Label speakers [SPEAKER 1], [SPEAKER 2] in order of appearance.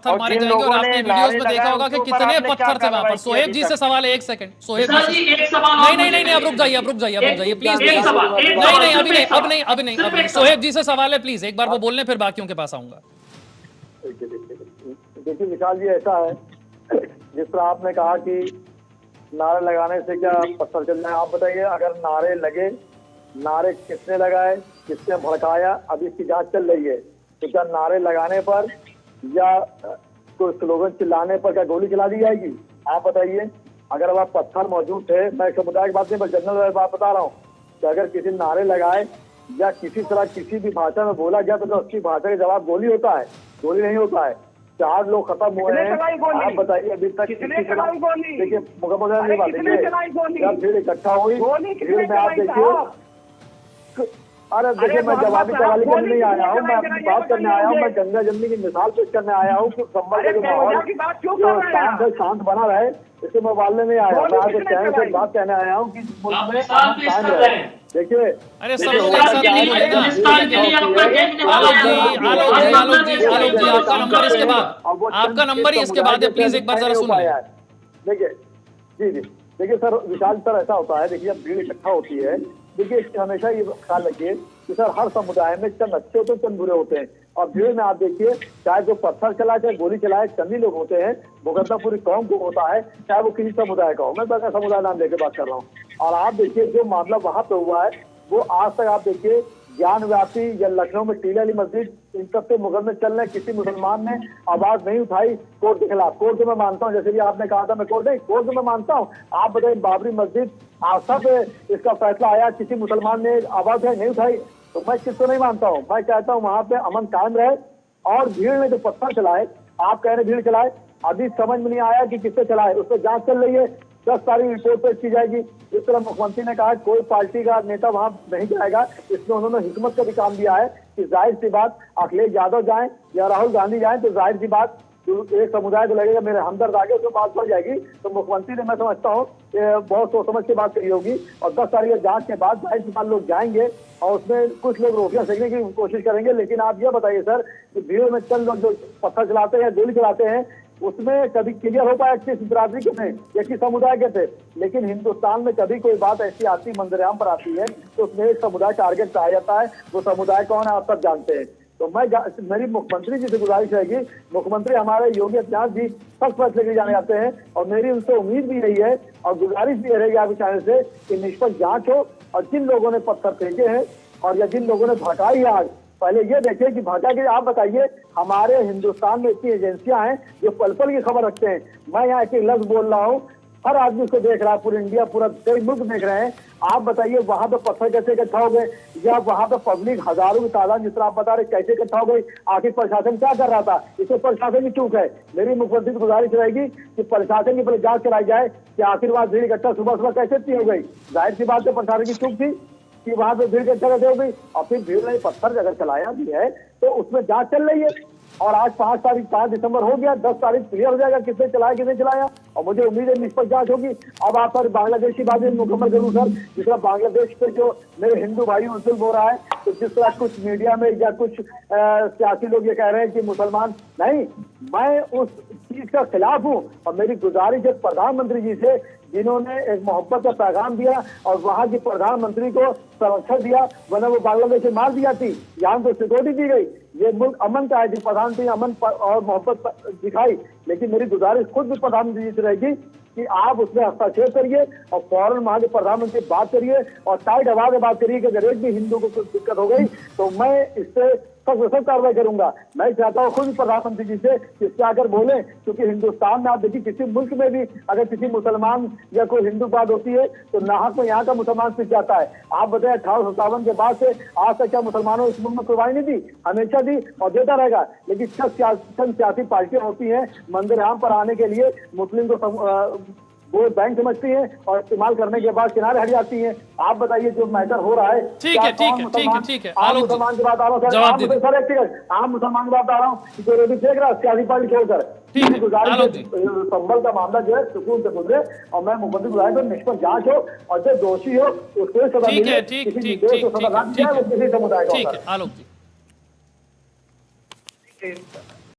[SPEAKER 1] पत्थर मारे जाएंगे। और आपने वीडियोस में देखा होगा कि कितने पत्थर थे वहां पर। सोहेब जी से सवाल है, एक सेकंड। सोहेब जी
[SPEAKER 2] एक सवाल।
[SPEAKER 1] नहीं, अब रुक जाइए प्लीज। नहीं, अभी नहीं। सोहेब जी से सवाल है, प्लीज एक बार वो बोलने, फिर बाकियों के पास आऊंगा।
[SPEAKER 3] देखिए विशाल जी, ऐसा है जिस तरह आपने कहा कि नारे लगाने से क्या पत्थर चल जाए, आप बताइए अगर नारे लगे, नारे किसने लगाए, किसने भड़काया, अभी इसकी जांच चल रही है। तो क्या नारे लगाने पर या कोई स्लोगन चिल्लाने पर क्या गोली चला दी जाएगी? आप बताइए। अगर वह पत्थर मौजूद थे, मैं समुदाय की बात नहीं, बस जनरल बात बता रहा हूँ कि अगर किसी नारे लगाए या किसी तरह किसी भी भाषा में बोला गया तो उसकी भाषा का जवाब गोली होता है? गोली नहीं होता है। 4 लोग खत्म हुए हैं, आप बताइए अभी तक देखिए मुकम्मल नहीं बात है। जब भीड़ इकट्ठा हुई, भीड़ में आप देखिए, अरे देखिए मैं जवाबी सवाल करने नहीं आया हूँ, मैं अपनी बात करने आया हूँ, मैं गंगा जमनी की मिसाल पेश करने आया हूँ कि संभल के माहौल शांत बना रहे, इसे मैं बालने नहीं आया। मैं आपको चैनल से बात कहने आया हूँ कि मुल्क में देखिए,
[SPEAKER 1] अरे सब लोग एक साथ नहीं बोले ना। आलोक जी आपका नंबर इसके बाद, आपका नंबर ही इसके बाद है, प्लीज एक बार जरा सुनिए।
[SPEAKER 3] देखिए जी देखिए सर, विशाल सर ऐसा होता है, देखिए जब भीड़ इकट्ठा होती है, देखिए हमेशा ये ख्याल रखिए कि सर हर समुदाय में चंद अच्छे होते हैं, चंद बुरे होते हैं। और भीड़ में आप देखिए, चाहे जो पत्थर चलाए, चाहे गोली चलाए, चंद ही लोग होते हैं। मुकदमा पूरी कौम को होता है, चाहे वो किसी समुदाय का हो। मैं बड़ा समुदाय नाम लेकर बात कर रहा हूँ। और आप देखिए जो मामला वहां पे हुआ है, वो आज तक आप देखिए ज्ञान व्यापी या लखनऊ में टीला वाली मस्जिद, इन सब पे मुकदमे चल रहे, किसी मुसलमान ने आवाज नहीं उठाई कोर्ट के खिलाफ। कोर्ट तो मैं मानता हूँ, जैसे भी आपने कहा था मैं कोर्ट तो मैं मानता हूँ। आप बताइए बाबरी मस्जिद आस्था पे इसका फैसला आया, किसी मुसलमान ने आवाज नहीं उठाई, तो मैं किसको नहीं मानता हूँ। मैं कहता हूँ वहां पे अमन कायम रहे। और भीड़ ने जो पत्थर चलाए, आप कह रहे भीड़ चलाए, अभी समझ में नहीं आया कि किससे चलाए, उस पर जांच चल रही है। 10 तारीख रिपोर्ट पेश की जाएगी। इस तरह मुख्यमंत्री ने कहा कोई पार्टी का नेता वहां नहीं जाएगा, इसमें उन्होंने हिकमत का भी काम दिया है कि जाहिर सी बात अखिलेश यादव जाएं या राहुल गांधी जाएं तो जाहिर सी बात एक समुदाय को लगेगा मेरे हमदर्द आगे, उसमें बात पड़ जाएगी। तो मुख्यमंत्री ने, मैं समझता हूँ बहुत सोच समझ के बात करी होगी। और 10 तारीख जांच के बाद जाहिर सी बात लोग जाएंगे और उसमें कुछ लोग रोटियां सेकने की कोशिश करेंगे। लेकिन आप ये बताइए सर कि भीड़ में चंद लोग जो पत्थर चलाते हैं, गोली चलाते हैं, उसमें कभी क्लियर हो पाया किस बिरादरी के थे या किस समुदाय के थे। लेकिन हिंदुस्तान में कभी कोई बात ऐसी आती, मंजरेआम पर आती है, तो उसमें एक समुदाय टारगेट पाया जाता है। वो समुदाय कौन है आप सब जानते हैं। तो मेरी मुख्यमंत्री जी से गुजारिश रहेगी, मुख्यमंत्री हमारे योगी आदित्यनाथ जी सख्त फैसले के जाने जाते हैं और मेरी उनसे उम्मीद भी रही है और गुजारिश भी रहेगी आपके चैनल से कि निष्पक्ष जांच हो। और जिन लोगों ने पत्थर फेंके हैं और या जिन लोगों ने भड़काई है आग, पहले ये देखिए कि भड़का के आप बताइए, हमारे हिंदुस्तान में इतनी एजेंसियां हैं जो पल पल की खबर रखते हैं। मैं यहाँ एक लफ्ज बोल रहा हूँ, हर आदमी उसको देख रहा है, पूरी इंडिया, पूरा कई मुल्क देख रहे हैं। आप बताइए वहां पे पत्थर कैसे इकट्ठा हो गए, या वहां पे पब्लिक हजारों की तादाद जिस तरह आप बता रहे कैसे इकट्ठा हो गई, आखिर प्रशासन क्या कर रहा था? इसमें प्रशासन की चूक है। मेरी मुख्यमंत्री की गुजारिश रहेगी कि प्रशासन की पहले जांच कराई जाए कि आखिर वहां भीड़ इकट्ठा सुबह सुबह कैसे इतनी हो गई। जाहिर सी बात है प्रशासन की चूक थी कि वहां पे भीड़ इकट्ठा कैसे हो गई। और फिर भीड़ ने पत्थर अगर चलाया भी है तो उसमें जांच चल रही है। और आज 5 दिसंबर हो गया, 10 तारीख क्लियर हो जाएगा किसने चलाया किसने चलाया। और मुझे उम्मीद है निष्पक्ष जांच होगी। अब आप सर बांग्लादेश की बात मुकम्मल करूँ सर, जिस तरह बांग्लादेश पे जो मेरे हिंदू भाई उल्लू हो रहा है, तो जिस तरह कुछ मीडिया में या कुछ सियासी लोग ये कह रहे हैं कि मुसलमान नहीं, मैं उस चीज का खिलाफ हूँ। और मेरी गुजारिश है प्रधानमंत्री जी से, जिन्होंने एक मोहब्बत का पैगाम दिया और वहां की प्रधानमंत्री को संरक्षण दिया, वरना वो बांग्लादेश से मार दिया थी। यहाँ तो सिक्योरिटी दी गई, ये मुल्क अमन का है, जो प्रधानमंत्री अमन और मोहब्बत दिखाई। लेकिन मेरी गुजारिश खुद भी प्रधानमंत्री जी से रहेगी कि आप उसमें हस्तक्षेप करिए और फौरन वहां के प्रधानमंत्री बात करिए और टाइट आवाज में बात करिए कि अगर एक भी हिंदू को कुछ दिक्कत हो गई तो मैं इससे सख्त कार्रवाई करूंगा। मैं चाहता हूँ खुद प्रधानमंत्री जी से इससे आकर बोले, क्योंकि हिंदुस्तान में आप देखिए किसी मुल्क में भी अगर किसी मुसलमान या कोई हिंदू बात होती है तो नाहक में यहाँ का मुसलमान पिस जाता है। आप बताएं 1857 के बाद से आज तक क्या मुसलमानों इस मुल्क में कुर्बानी नहीं दी? हमेशा दी और देता रहेगा। लेकिन चंद सियासी पार्टियां होती हैं मंदिर पर आने के लिए मुस्लिम को वो बैंक समझती हैं और इस्तेमाल करने के बाद किनारे हट जाती हैं। आप बताइए जो मैटर हो रहा है,
[SPEAKER 1] ठीक है
[SPEAKER 3] आम मुसलमान की बात आ रहा हूँ सर, आम मुसलमान की बात आ रहा हूँ कि जो रेडी फेंक रहा है सियासी पार्टी छोड़कर, संभल का मामला जो है सुकून से गुजरे। और मैं मुख्यमंत्री गुजारिश करूं निष्पक्ष जांच हो और जो दोषी हो उसको सजा मिले, किसी समुदाय का।
[SPEAKER 1] आलोक जी